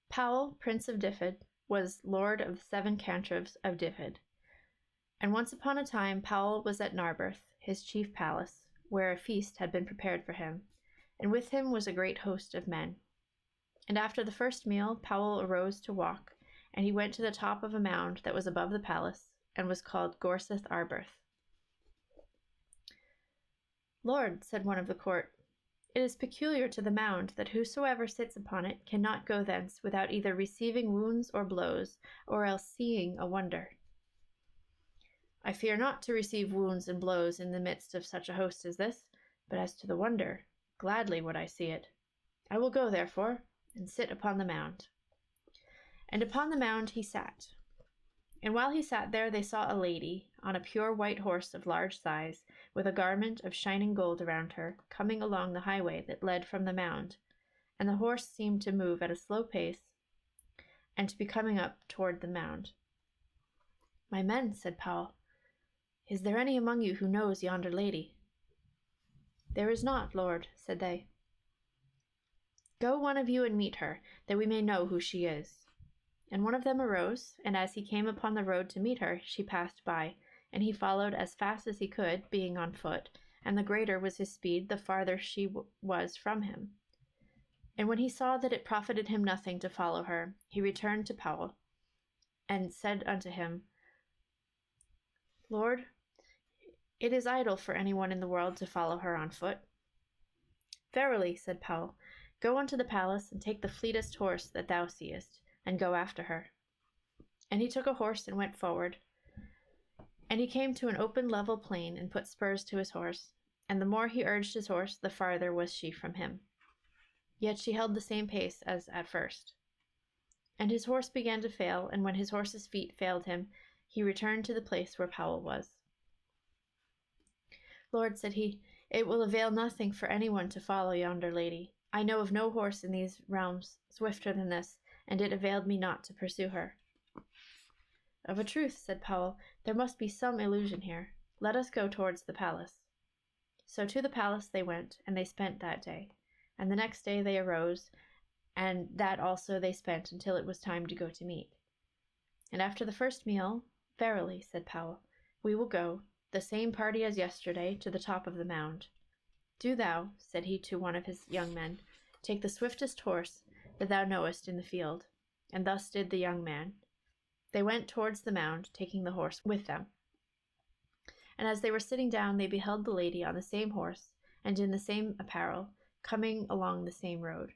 Powel, Prince of Dyfed, was lord of the 7 cantrevs of Dyfed. And once upon a time Powel was at Narberth, his chief palace, where a feast had been prepared for him, and with him was a great host of men. And after the first meal Powel arose to walk, and he went to the top of a mound that was above the palace, and was called Gorseth Arberth. "Lord," said one of the court, "it is peculiar to the mound that whosoever sits upon it cannot go thence without either receiving wounds or blows, or else seeing a wonder." "I fear not to receive wounds and blows in the midst of such a host as this, but as to the wonder, gladly would I see it. I will go, therefore, and sit upon the mound." And upon the mound he sat. And while he sat there, they saw a lady, on a pure white horse of large size, with a garment of shining gold around her, coming along the highway that led from the mound, and the horse seemed to move at a slow pace, and to be coming up toward the mound. "My men," said Powel, "is there any among you who knows yonder lady?" "There is not, lord," said they. "Go one of you and meet her, that we may know who she is." And one of them arose, and as he came upon the road to meet her, she passed by, and he followed as fast as he could, being on foot, and the greater was his speed the farther she was from him. And when he saw that it profited him nothing to follow her, he returned to Powel, and said unto him, "Lord, it is idle for anyone in the world to follow her on foot." "Verily," said Powel, "go unto the palace, and take the fleetest horse that thou seest, and go after her." And he took a horse and went forward. And he came to an open level plain, and put spurs to his horse. And the more he urged his horse, the farther was she from him. Yet she held the same pace as at first. And his horse began to fail, and when his horse's feet failed him, he returned to the place where Powel was. "Lord," said he, "it will avail nothing for anyone to follow yonder lady. I know of no horse in these realms swifter than this, and it availed me not to pursue her." "Of a truth," said Powel, "there must be some illusion here. Let us go towards the palace." So to the palace they went, and they spent that day. And the next day they arose, and that also they spent until it was time to go to meat. And after the first meal, "Verily," said Powel, "we will go, the same party as yesterday, to the top of the mound. Do thou," said he to one of his young men, "take the swiftest horse that thou knowest in the field." And thus did the young man. They went towards the mound, taking the horse with them. And as they were sitting down, they beheld the lady on the same horse, and in the same apparel, coming along the same road.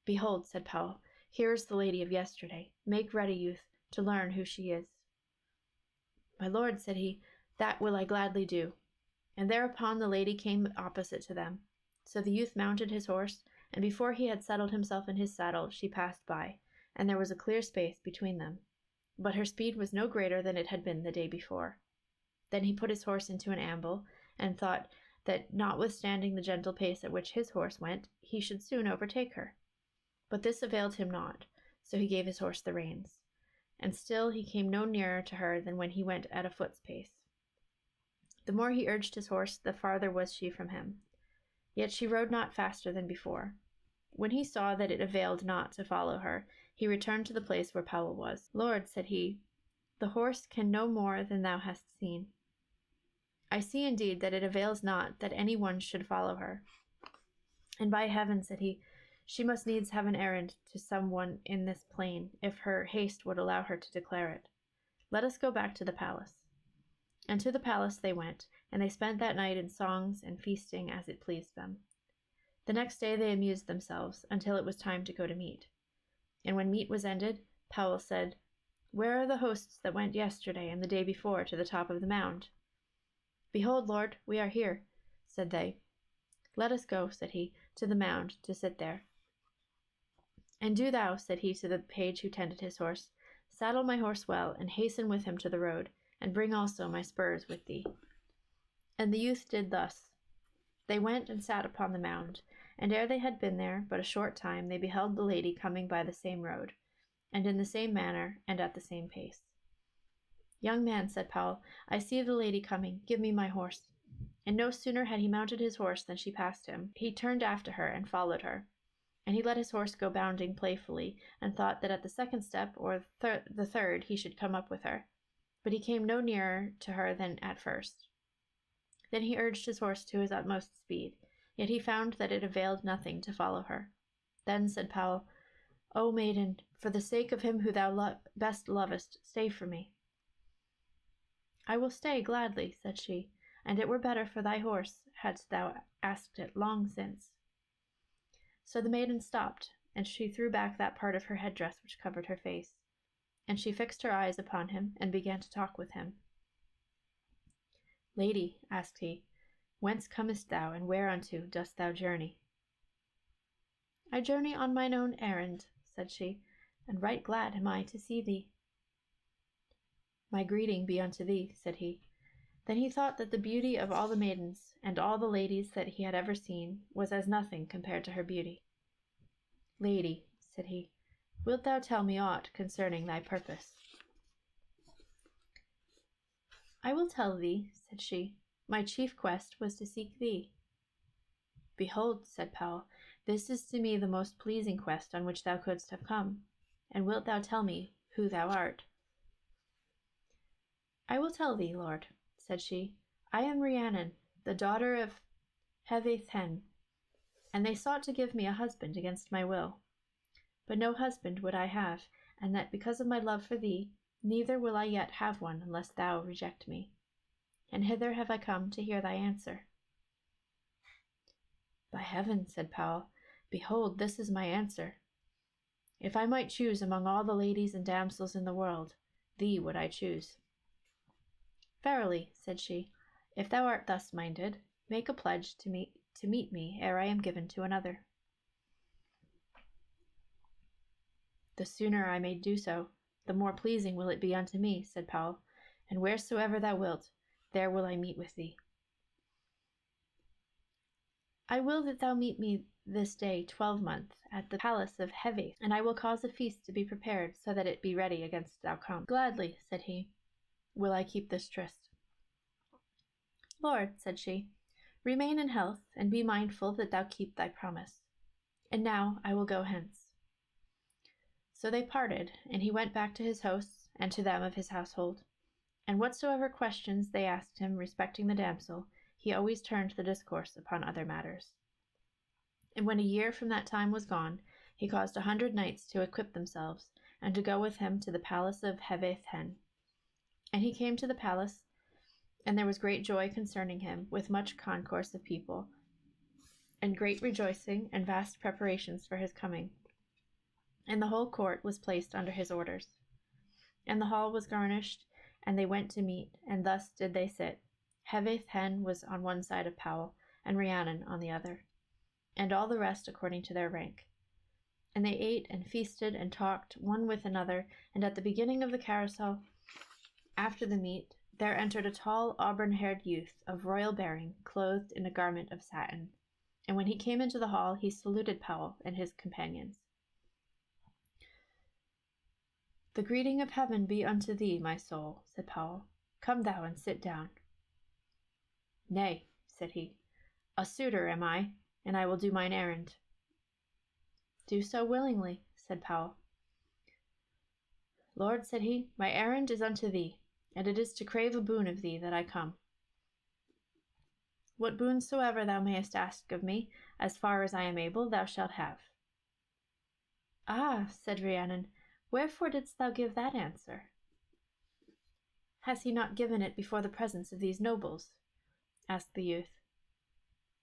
"Behold," said Powel, "here is the lady of yesterday. Make ready, youth, to learn who she is." "My lord," said he, "that will I gladly do." And thereupon the lady came opposite to them. So the youth mounted his horse, and before he had settled himself in his saddle, she passed by, and there was a clear space between them. But her speed was no greater than it had been the day before. Then he put his horse into an amble, and thought that, notwithstanding the gentle pace at which his horse went, he should soon overtake her. But this availed him not, so he gave his horse the reins. And still he came no nearer to her than when he went at a foot's pace. The more he urged his horse, the farther was she from him. Yet she rode not faster than before. When he saw that it availed not to follow her, he returned to the place where Powel was. "Lord," said he, "the horse can no more than thou hast seen. I see indeed that it avails not that any one should follow her. And by heaven," said he, "she must needs have an errand to some one in this plain, if her haste would allow her to declare it. Let us go back to the palace." And to the palace they went, and they spent that night in songs and feasting as it pleased them. The next day they amused themselves until it was time to go to meat. And when meat was ended, Powel said, "Where are the hosts that went yesterday and the day before to the top of the mound?" "Behold, lord, we are here," said they. "Let us go," said he, "to the mound to sit there." "And do thou," said he to the page who tended his horse, "saddle my horse well, and hasten with him to the road, and bring also my spurs with thee." And the youth did thus. They went and sat upon the mound, and ere they had been there but a short time, they beheld the lady coming by the same road, and in the same manner, and at the same pace. "Young man," said Powel, "I see the lady coming. Give me my horse." And no sooner had he mounted his horse than she passed him. He turned after her and followed her. And he let his horse go bounding playfully, and thought that at the second step, or the third, he should come up with her. But he came no nearer to her than at first. Then he urged his horse to his utmost speed, yet he found that it availed nothing to follow her. Then said Powel, O maiden, for the sake of him who thou best lovest, stay for me. I will stay gladly, said she, and it were better for thy horse hadst thou asked it long since. So the maiden stopped, and she threw back that part of her headdress which covered her face, and she fixed her eyes upon him, and began to talk with him. Lady, asked he, whence comest thou, and whereunto dost thou journey? I journey on mine own errand, said she, and right glad am I to see thee. My greeting be unto thee, said he. Then he thought that the beauty of all the maidens and all the ladies that he had ever seen was as nothing compared to her beauty. Lady, said he, wilt thou tell me aught concerning thy purpose? I will tell thee, said she. My chief quest was to seek thee. Behold, said Powel, this is to me the most pleasing quest on which thou couldst have come. And wilt thou tell me who thou art? I will tell thee, lord, said she. I am Rhiannon, the daughter of Dyfed, and they sought to give me a husband against my will. But no husband would I have, and that because of my love for thee, neither will I yet have one unless thou reject me. And hither have I come to hear thy answer. By heaven, said Powel, behold, this is my answer. If I might choose among all the ladies and damsels in the world, thee would I choose. Verily, said she, if thou art thus minded, make a pledge to meet me ere I am given to another. The sooner I may do so, the more pleasing will it be unto me, said Powel, and wheresoever thou wilt, there will I meet with thee. I will that thou meet me this day 12-month at the palace of Dyfed, and I will cause a feast to be prepared, so that it be ready against thou come. Gladly, said he, will I keep this tryst. Lord, said she, remain in health, and be mindful that thou keep thy promise. And now I will go hence. So they parted, and he went back to his hosts, and to them of his household. And whatsoever questions they asked him respecting the damsel, he always turned the discourse upon other matters. And when a year from that time was gone, he caused 100 knights to equip themselves, and to go with him to the palace of Dyfed. And he came to the palace, and there was great joy concerning him, with much concourse of people, and great rejoicing, and vast preparations for his coming. And the whole court was placed under his orders. And the hall was garnished, and they went to meat, and thus did they sit. Dyfed was on one side of Powel, and Rhiannon on the other, and all the rest according to their rank. And they ate and feasted and talked one with another, and at the beginning of the carousel, after the meat, there entered a tall auburn-haired youth of royal bearing, clothed in a garment of satin. And when he came into the hall, he saluted Powel and his companions. The greeting of heaven be unto thee, my soul, said Powel. Come thou and sit down. Nay, said he, a suitor am I, and I will do mine errand. Do so willingly, said Powel. Lord, said he, my errand is unto thee, and it is to crave a boon of thee that I come. What boon soever thou mayest ask of me, as far as I am able, thou shalt have. Ah, said Rhiannon, wherefore didst thou give that answer? Has he not given it before the presence of these nobles? Asked the youth.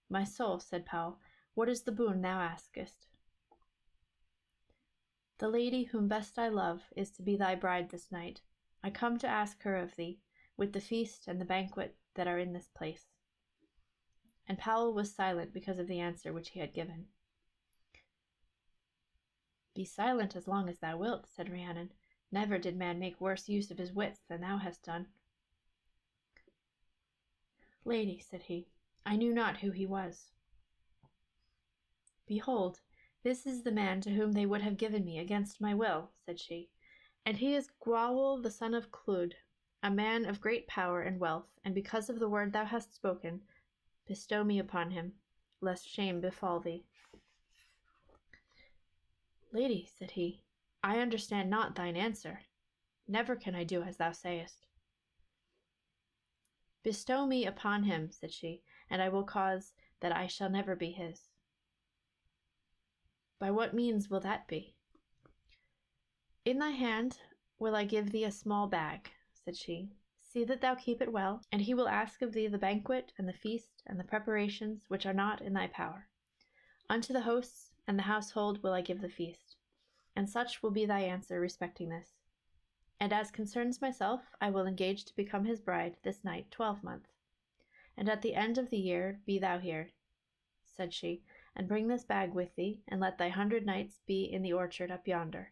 My soul, said Powel, what is the boon thou askest? The lady whom best I love is to be thy bride this night. I come to ask her of thee, with the feast and the banquet that are in this place. And Powel was silent because of the answer which he had given. Be silent as long as thou wilt, said Rhiannon. Never did man make worse use of his wits than thou hast done. Lady, said he, I knew not who he was. Behold, this is the man to whom they would have given me against my will, said she, and he is Gwawel the son of Clud, a man of great power and wealth, and because of the word thou hast spoken, bestow me upon him, lest shame befall thee. Lady, said he, I understand not thine answer. Never can I do as thou sayest. Bestow me upon him, said she, and I will cause that I shall never be his. By what means will that be? In thy hand will I give thee a small bag, said she. See that thou keep it well, and he will ask of thee the banquet and the feast and the preparations which are not in thy power. Unto the hosts and the household will I give the feast, and such will be thy answer respecting this. And as concerns myself, I will engage to become his bride this night 12-month. And at the end of the year be thou here, said she, and bring this bag with thee, and let thy 100 knights be in the orchard up yonder.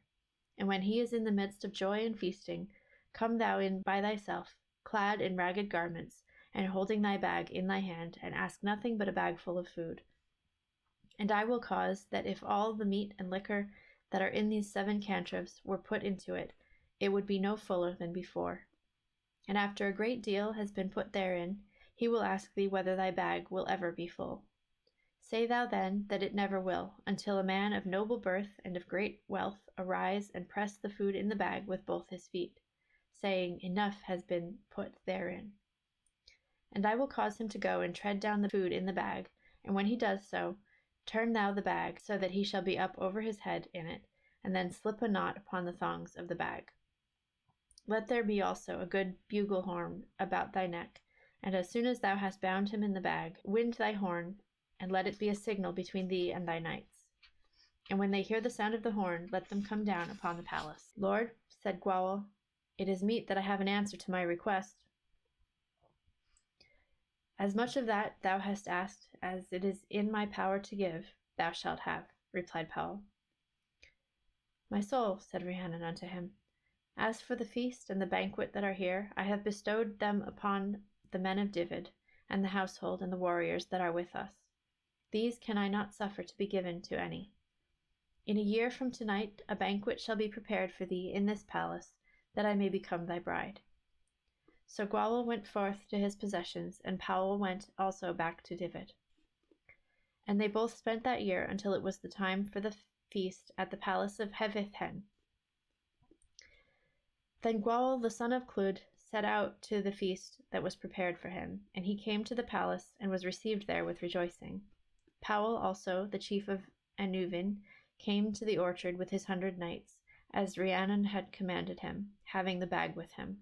And when he is in the midst of joy and feasting, come thou in by thyself, clad in ragged garments, and holding thy bag in thy hand, and ask nothing but a bag full of food. And I will cause that if all the meat and liquor that are in these 7 cantrops were put into it, it would be no fuller than before. And after a great deal has been put therein, he will ask thee whether thy bag will ever be full. Say thou then that it never will, until a man of noble birth and of great wealth arise and press the food in the bag with both his feet, saying, Enough has been put therein. And I will cause him to go and tread down the food in the bag, and when he does so, turn thou the bag so that he shall be up over his head in it, and then slip a knot upon the thongs of the bag. Let there be also a good bugle horn about thy neck, and as soon as thou hast bound him in the bag, wind thy horn, and let it be a signal between thee and thy knights. And when they hear the sound of the horn, let them come down upon the palace. Lord, said Gwawel, it is meet that I have an answer to my request. As much of that thou hast asked as it is in my power to give, thou shalt have, replied Powel. My soul, said Rhiannon unto him, as for the feast and the banquet that are here, I have bestowed them upon the men of Dyfed, and the household and the warriors that are with us. These can I not suffer to be given to any. In a year from tonight a banquet shall be prepared for thee in this palace, that I may become thy bride. So Gwawel went forth to his possessions, and Powel went also back to Dyfed. And they both spent that year until it was the time for the feast at the palace of Hevithen. Then Gwawel the son of Clud set out to the feast that was prepared for him, and he came to the palace and was received there with rejoicing. Powel also, the chief of Anuvin, came to the orchard with his 100 knights, as Rhiannon had commanded him, having the bag with him.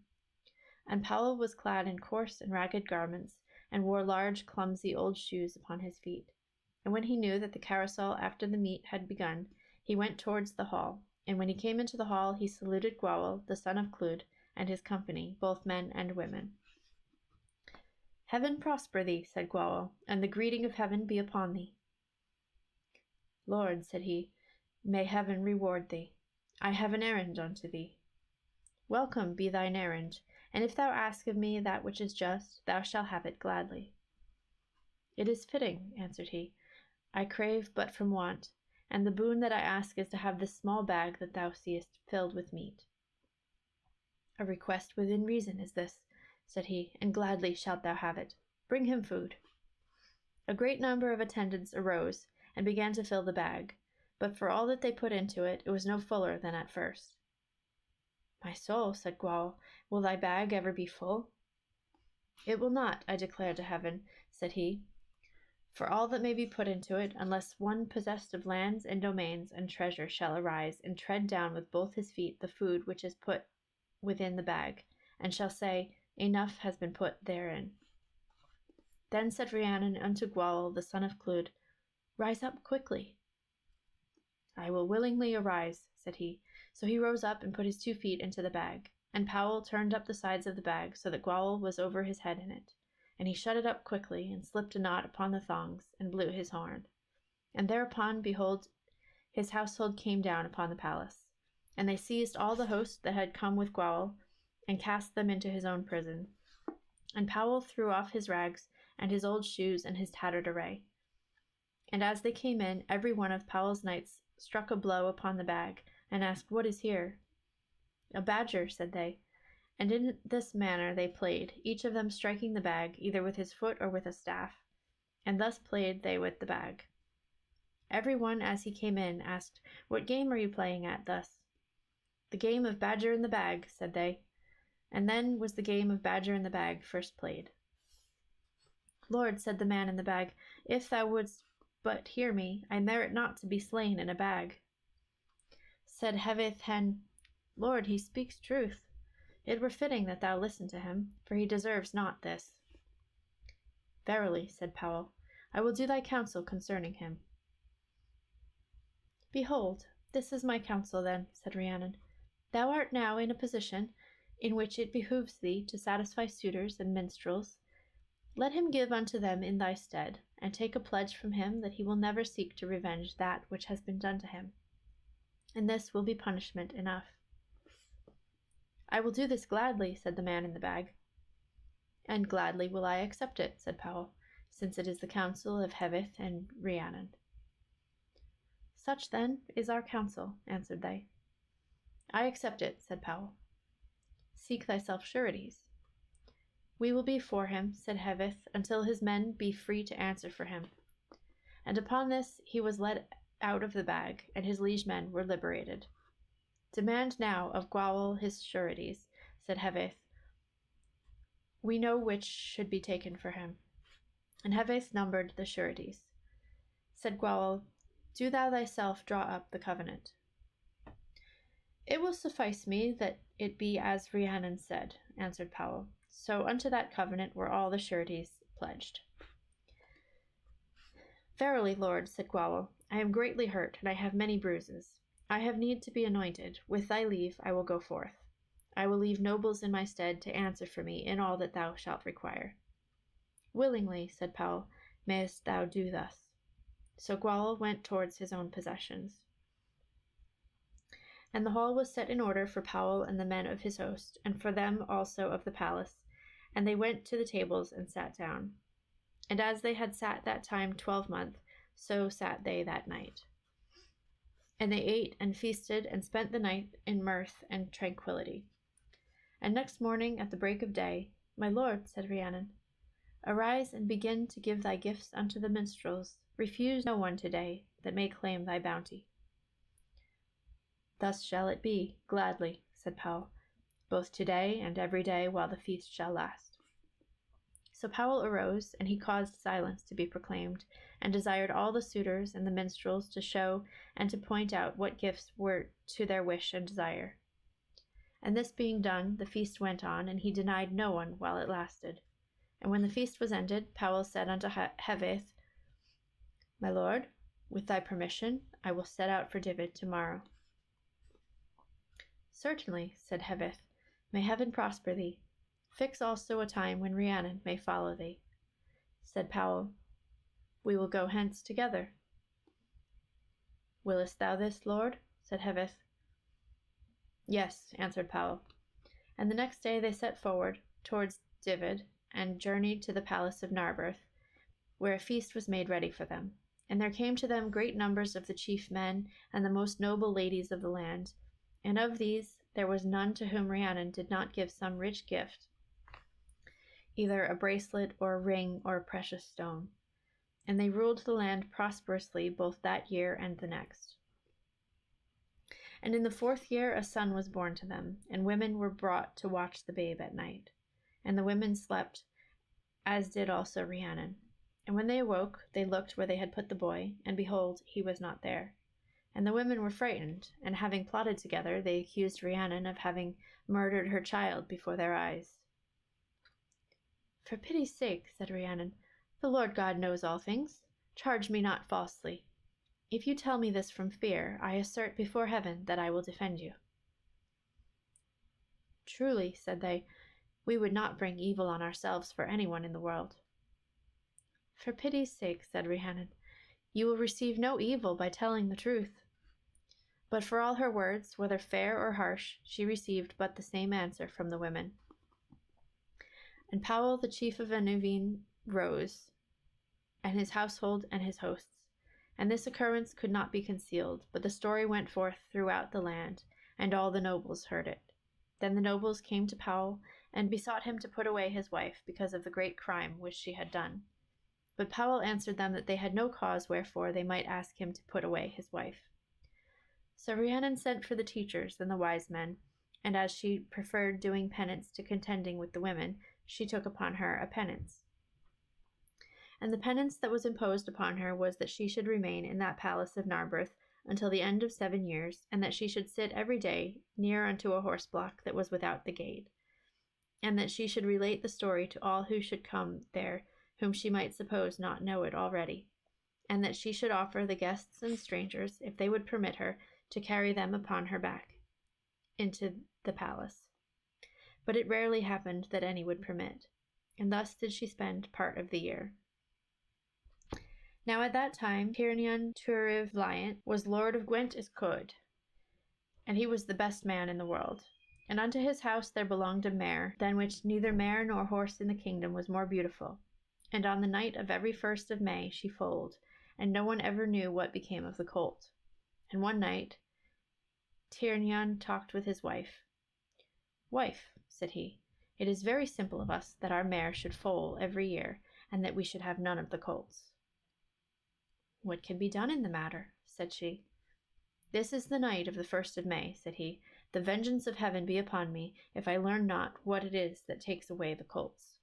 And Powel was clad in coarse and ragged garments, and wore large, clumsy old shoes upon his feet. And when he knew that the carousal after the meat had begun, he went towards the hall. And when he came into the hall, he saluted Gwawel, the son of Clud, and his company, both men and women. Heaven prosper thee, said Gwawel, and the greeting of heaven be upon thee. Lord, said he, may heaven reward thee. I have an errand unto thee. Welcome be thine errand, and if thou ask of me that which is just, thou shalt have it gladly. It is fitting, answered he. I crave but from want, and the boon that I ask is to have this small bag that thou seest filled with meat. A request within reason is this, said he, and gladly shalt thou have it. Bring him food. A great number of attendants arose, and began to fill the bag, but for all that they put into it, it was no fuller than at first. My soul, said Gwawel, will thy bag ever be full? It will not, I declare to heaven, said he, for all that may be put into it, unless one possessed of lands and domains and treasure shall arise and tread down with both his feet the food which is put within the bag, and shall say, Enough has been put therein. Then said Rhiannon unto Gwawel the son of Clud, Rise up quickly. I will willingly arise, said he. So he rose up and put his 2 feet into the bag, and Powel turned up the sides of the bag so that Gwawel was over his head in it. And he shut it up quickly, and slipped a knot upon the thongs, and blew his horn. And thereupon, behold, his household came down upon the palace. And they seized all the host that had come with Gwawel, and cast them into his own prison. And Powel threw off his rags, and his old shoes, and his tattered array. And as they came in, every one of Powel's knights struck a blow upon the bag, and asked, What is here? A badger, said they. And in this manner they played, each of them striking the bag, either with his foot or with a staff. And thus played they with the bag. Every one as he came in asked, "What game are you playing at thus?" "The game of Badger in the Bag," said they. And then was the game of Badger in the Bag first played. "Lord," said the man in the bag, "if thou wouldst but hear me, I merit not to be slain in a bag." Said Hevith Hen, "Lord, he speaks truth. It were fitting that thou listen to him, for he deserves not this." "Verily," said Powel, "I will do thy counsel concerning him." "Behold, this is my counsel then," said Rhiannon. "Thou art now in a position in which it behooves thee to satisfy suitors and minstrels. Let him give unto them in thy stead, and take a pledge from him that he will never seek to revenge that which has been done to him. And this will be punishment enough." "I will do this gladly," said the man in the bag. "And gladly will I accept it," said Powel, "since it is the counsel of Hevith and Rhiannon." "Such, then, is our counsel," answered they. "I accept it," said Powel. "Seek thyself sureties." "We will be for him," said Hevith, "until his men be free to answer for him." And upon this he was led out of the bag, and his liege men were liberated. "Demand now of Gwawel his sureties," said Hevith. "We know which should be taken for him." And Hevith numbered the sureties. Said Gwawel, "Do thou thyself draw up the covenant." "It will suffice me that it be as Rhiannon said," answered Powel. So unto that covenant were all the sureties pledged. "Verily, lord," said Gwawel, "I am greatly hurt, and I have many bruises. I have need to be anointed. With thy leave I will go forth. I will leave nobles in my stead to answer for me in all that thou shalt require." "Willingly," said Powel, "mayest thou do thus." So Gwawel went towards his own possessions. And the hall was set in order for Powel and the men of his host, and for them also of the palace, and they went to the tables and sat down. And as they had sat that time 12 months, so sat they that night. And they ate and feasted and spent the night in mirth and tranquillity. And next morning at the break of day, "My lord," said Rhiannon, "arise and begin to give thy gifts unto the minstrels. Refuse no one today that may claim thy bounty." "Thus shall it be, gladly," said Powel, "both today and every day while the feast shall last." So Powel arose, and he caused silence to be proclaimed, and desired all the suitors and the minstrels to show and to point out what gifts were to their wish and desire. And this being done, the feast went on, and he denied no one while it lasted. And when the feast was ended, Powel said unto Hevith, "My lord, with thy permission, I will set out for Dyfed tomorrow." "Certainly," said Hevith. "May heaven prosper thee. Fix also a time when Rhiannon may follow thee." Said Powel, "We will go hence together." "Willest thou this, lord?" said Hevith. "Yes," answered Powel. And the next day they set forward towards Dyfed, and journeyed to the palace of Narberth, where a feast was made ready for them. And there came to them great numbers of the chief men and the most noble ladies of the land, and of these there was none to whom Rhiannon did not give some rich gift, either a bracelet or a ring or a precious stone. And they ruled the land prosperously both that year and the next. And in the 4th year a son was born to them, and women were brought to watch the babe at night. And the women slept, as did also Rhiannon. And when they awoke, they looked where they had put the boy, and behold, he was not there. And the women were frightened, and having plotted together, they accused Rhiannon of having murdered her child before their eyes. "For pity's sake," said Rhiannon, "the Lord God knows all things. Charge me not falsely. If you tell me this from fear, I assert before heaven that I will defend you." "Truly," said they, "we would not bring evil on ourselves for anyone in the world." "For pity's sake," said Rhiannon, "you will receive no evil by telling the truth." But for all her words, whether fair or harsh, she received but the same answer from the women. And Powel, the chief of Annuveen, rose, and his household and his hosts. And this occurrence could not be concealed, but the story went forth throughout the land, and all the nobles heard it. Then the nobles came to Powel, and besought him to put away his wife, because of the great crime which she had done. But Powel answered them that they had no cause wherefore they might ask him to put away his wife. So Rhiannon sent for the teachers and the wise men, and as she preferred doing penance to contending with the women, she took upon her a penance. And the penance that was imposed upon her was that she should remain in that palace of Narberth until the end of 7 years, and that she should sit every day near unto a horse block that was without the gate, and that she should relate the story to all who should come there, whom she might suppose not know it already, and that she should offer the guests and strangers, if they would permit her, to carry them upon her back into the palace. But it rarely happened that any would permit, and thus did she spend part of the year. Now at that time Tiernion Tuirev Valiant was lord of Gwent Iscoed, and he was the best man in the world. And unto his house there belonged a mare, than which neither mare nor horse in the kingdom was more beautiful. And on the night of every 1st of May she foaled, and no one ever knew what became of the colt. And one night Tiernion talked with his wife. "Wife," said he, "it is very simple of us that our mare should foal every year, and that we should have none of the colts." "What can be done in the matter?" said she. "This is the night of the 1st of May," said he. "The vengeance of heaven be upon me, if I learn not what it is that takes away the colts."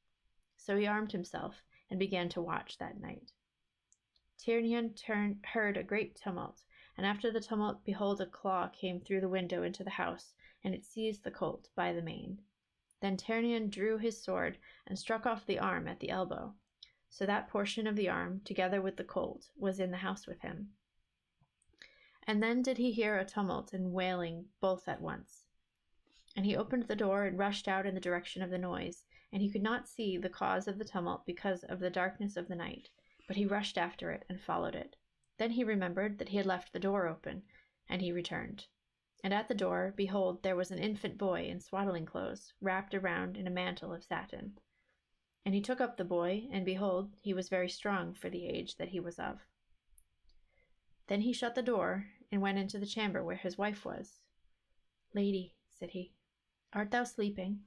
So he armed himself, and began to watch that night. Tiernion heard a great tumult, and after the tumult, behold, a claw came through the window into the house, and it seized the colt by the mane. Then Tiernion drew his sword, and struck off the arm at the elbow. So that portion of the arm, together with the colt, was in the house with him. And then did he hear a tumult and wailing both at once. And he opened the door and rushed out in the direction of the noise, and he could not see the cause of the tumult because of the darkness of the night, but he rushed after it and followed it. Then he remembered that he had left the door open, and he returned. And at the door, behold, there was an infant boy in swaddling clothes, wrapped around in a mantle of satin. And he took up the boy, and behold, he was very strong for the age that he was of. Then he shut the door, and went into the chamber where his wife was. "Lady," said he, "art thou sleeping?"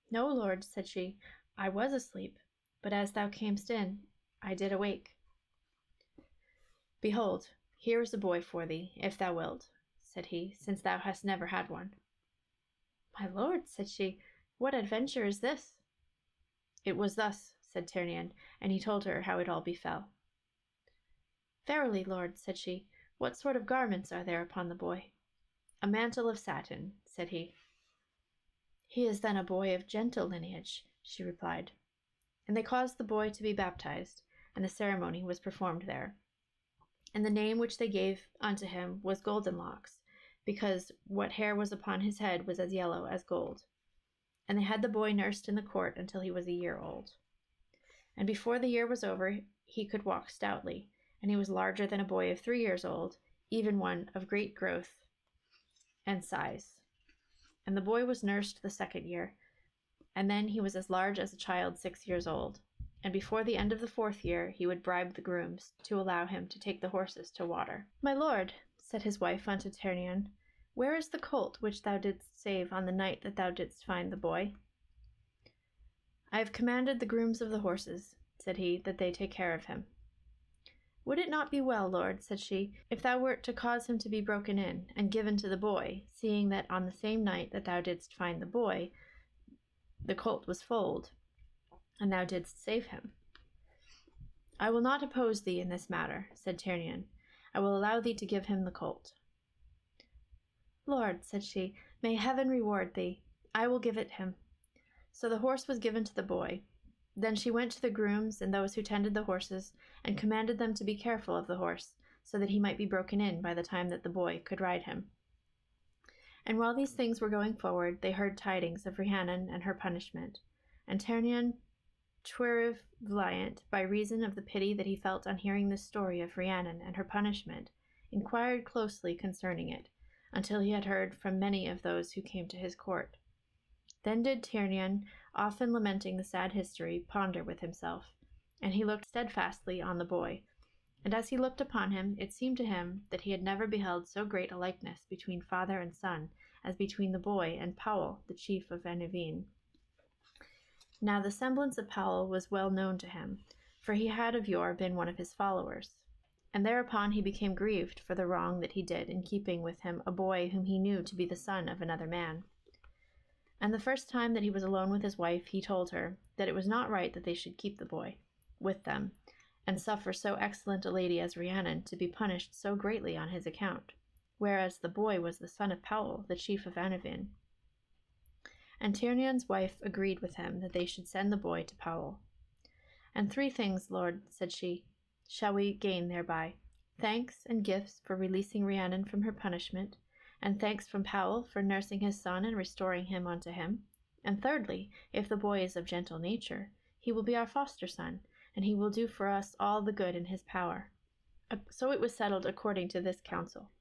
"No, lord," said she, "I was asleep, but as thou camest in, I did awake." "Behold, here is a boy for thee, if thou wilt," said he, "since thou hast never had one." "My lord," said she, "what adventure is this?" "It was thus," said Tiernion, and he told her how it all befell. "Verily, lord," said she, "what sort of garments are there upon the boy?" "A mantle of satin," said he. "He is then a boy of gentle lineage," she replied. And they caused the boy to be baptized, and the ceremony was performed there. And the name which they gave unto him was Goldenlocks, because what hair was upon his head was as yellow as gold. And they had the boy nursed in the court until he was a year old. And before the year was over, he could walk stoutly, and he was larger than a boy of 3 years old, even one of great growth and size. And the boy was nursed the 2nd year, and then he was as large as a child 6 years old. And before the end of the 4th year, he would bribe the grooms to allow him to take the horses to water. "My lord," said his wife unto Tiernion, "where is the colt which thou didst save on the night that thou didst find the boy?" "I have commanded the grooms of the horses," said he, "that they take care of him." "Would it not be well, lord," said she, "if thou wert to cause him to be broken in, and given to the boy, seeing that on the same night that thou didst find the boy, the colt was foaled, and thou didst save him?" "I will not oppose thee in this matter," said Tiernion. "I will allow thee to give him the colt." "Lord," said she, "may heaven reward thee. I will give it him." So the horse was given to the boy. Then she went to the grooms and those who tended the horses, and commanded them to be careful of the horse, so that he might be broken in by the time that the boy could ride him. And while these things were going forward, they heard tidings of Rhiannon and her punishment. And Tiernion Tuirev Valiant, by reason of the pity that he felt on hearing this story of Rhiannon and her punishment, inquired closely concerning it, until he had heard from many of those who came to his court. Then did Tiernion, often lamenting the sad history, ponder with himself, and he looked steadfastly on the boy. And as he looked upon him, it seemed to him that he had never beheld so great a likeness between father and son as between the boy and Powel, the chief of Anniveen. Now the semblance of Powel was well known to him, for he had of yore been one of his followers. And thereupon he became grieved for the wrong that he did in keeping with him a boy whom he knew to be the son of another man. And the first time that he was alone with his wife, he told her that it was not right that they should keep the boy with them, and suffer so excellent a lady as Rhiannon to be punished so greatly on his account, whereas the boy was the son of Powel, the chief of Annivin. And Tyrnian's wife agreed with him that they should send the boy to Powel. And 3 things, Lord, said she, shall we gain thereby: thanks and gifts for releasing Rhiannon from her punishment, and thanks from Powel for nursing his son and restoring him unto him. And thirdly, if the boy is of gentle nature, he will be our foster son, and he will do for us all the good in his power. So it was settled according to this counsel.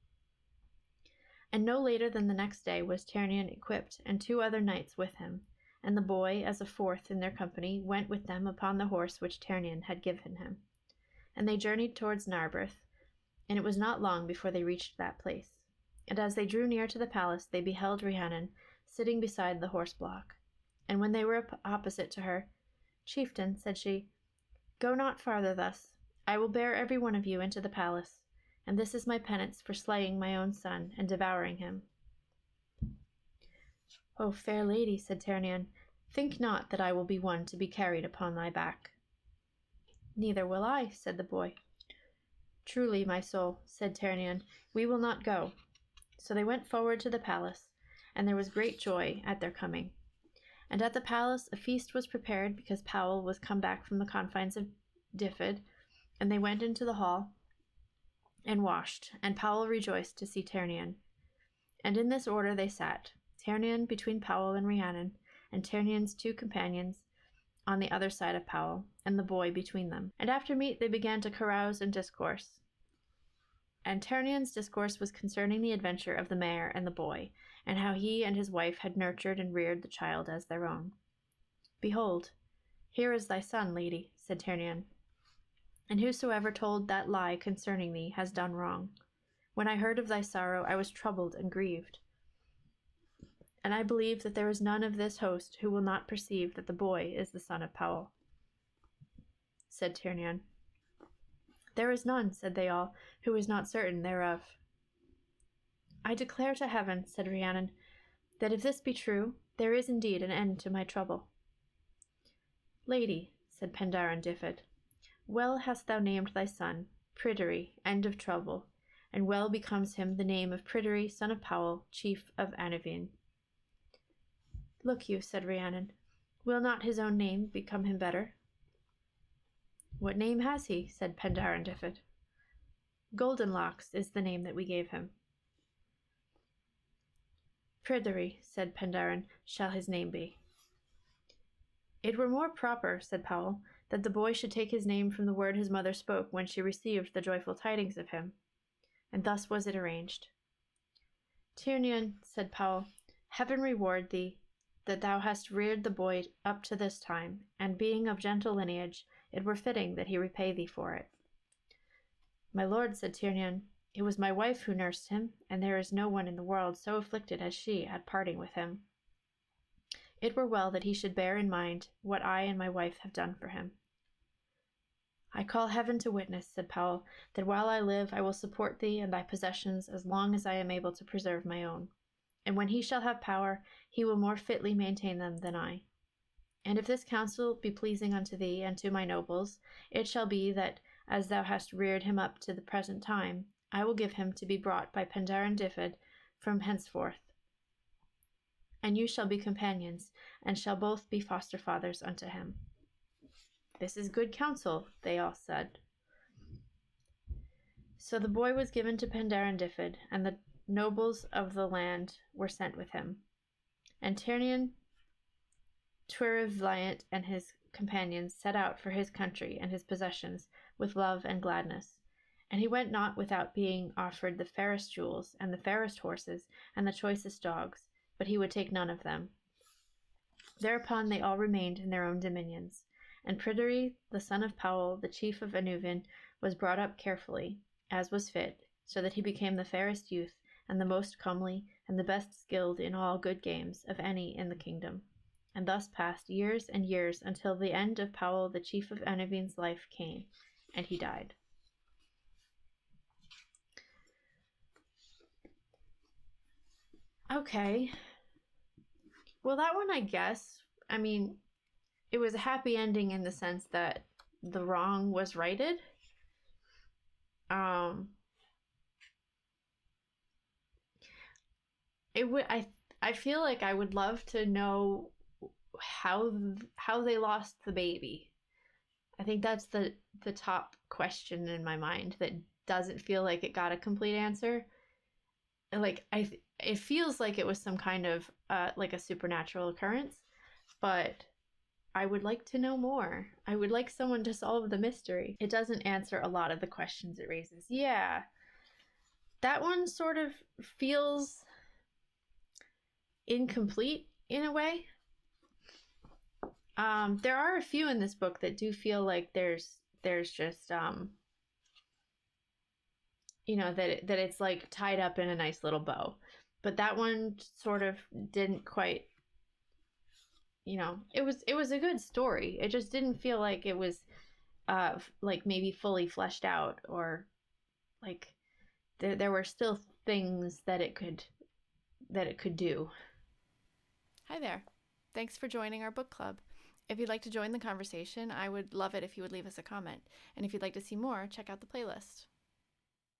And no later than the next day was Tyrnian equipped, and 2 other knights with him, and the boy, as a 4th in their company, went with them upon the horse which Tyrnian had given him. And they journeyed towards Narberth, and it was not long before they reached that place. And as they drew near to the palace, they beheld Rhiannon sitting beside the horse block. And when they were opposite to her, Chieftain, said she, go not farther thus. I will bear every one of you into the palace, and this is my penance for slaying my own son and devouring him. O fair lady, said Tyrnian, think not that I will be one to be carried upon thy back. Neither will I, said the boy. Truly, my soul, said Tyrnian, we will not go. So they went forward to the palace, and there was great joy at their coming. And at the palace a feast was prepared, because Powel was come back from the confines of Dyfed, and they went into the hall and washed, and Powel rejoiced to see Tyrnian. And in this order they sat, Tyrnian between Powel and Rhiannon, and Tyrnian's 2 companions on the other side of Powel, and the boy between them. And after meat they began to carouse and discourse. And Tyrnian's discourse was concerning the adventure of the mare and the boy, and how he and his wife had nurtured and reared the child as their own. Behold, here is thy son, lady, said Tyrnian. And whosoever told that lie concerning thee has done wrong. When I heard of thy sorrow, I was troubled and grieved. And I believe that there is none of this host who will not perceive that the boy is the son of Powel. Said Tyrnian. There is none, said they all, who is not certain thereof. I declare to heaven, said Rhiannon, that if this be true, there is indeed an end to my trouble. Lady, said Pendaran Dyfed, well hast thou named thy son, Pryderi, end of trouble, and well becomes him the name of Pryderi, son of Powel, chief of Annivin. Look you, said Rhiannon, will not his own name become him better? What name has he? Said Pendaran Dyfed. Goldenlocks is the name that we gave him. Pryderi, said Pendaran, shall his name be. It were more proper, said Powel, that the boy should take his name from the word his mother spoke when she received the joyful tidings of him. And thus was it arranged. Tyrnian, said Powel, heaven reward thee, that thou hast reared the boy up to this time, and being of gentle lineage, it were fitting that he repay thee for it. My lord, said Tyrnian, it was my wife who nursed him, and there is no one in the world so afflicted as she at parting with him. It were well that he should bear in mind what I and my wife have done for him. I call heaven to witness, said Powel, that while I live I will support thee and thy possessions as long as I am able to preserve my own. And when he shall have power, he will more fitly maintain them than I. And if this counsel be pleasing unto thee and to my nobles, it shall be that, as thou hast reared him up to the present time, I will give him to be brought by Pendaran Dyfed from henceforth. And you shall be companions, and shall both be foster fathers unto him. This is good counsel, they all said. So the boy was given to Pendaran Dyfed, and the nobles of the land were sent with him. And Tyrnian Tuirvliant and his companions set out for his country and his possessions with love and gladness. And he went not without being offered the fairest jewels, and the fairest horses, and the choicest dogs, but he would take none of them. Thereupon they all remained in their own dominions, and Pryderi, the son of Powel, the chief of Annuvin, was brought up carefully, as was fit, so that he became the fairest youth, and the most comely, and the best skilled in all good games of any in the kingdom. and thus passed years and years until the end of Powel, the chief of Enevin's life, came, and he died. Okay. Well, that one, I guess, I mean, it was a happy ending in the sense that the wrong was righted. I feel like I would love to know how they lost the baby. I think that's the top question in my mind that doesn't feel like it got a complete answer. Like it feels like it was some kind of like a supernatural occurrence, but I would like to know more. I would like someone to solve the mystery. It doesn't answer a lot of the questions it raises. Yeah. That one sort of feels incomplete in a way. There are a few in this book that do feel like there's just that it's like tied up in a nice little bow, but that one sort of didn't quite. It was a good story. It just didn't feel like it was like maybe fully fleshed out, or like there were still things that it could do. Hi there. Thanks for joining our book club. If you'd like to join the conversation, I would love it if you would leave us a comment. And if you'd like to see more, check out the playlist.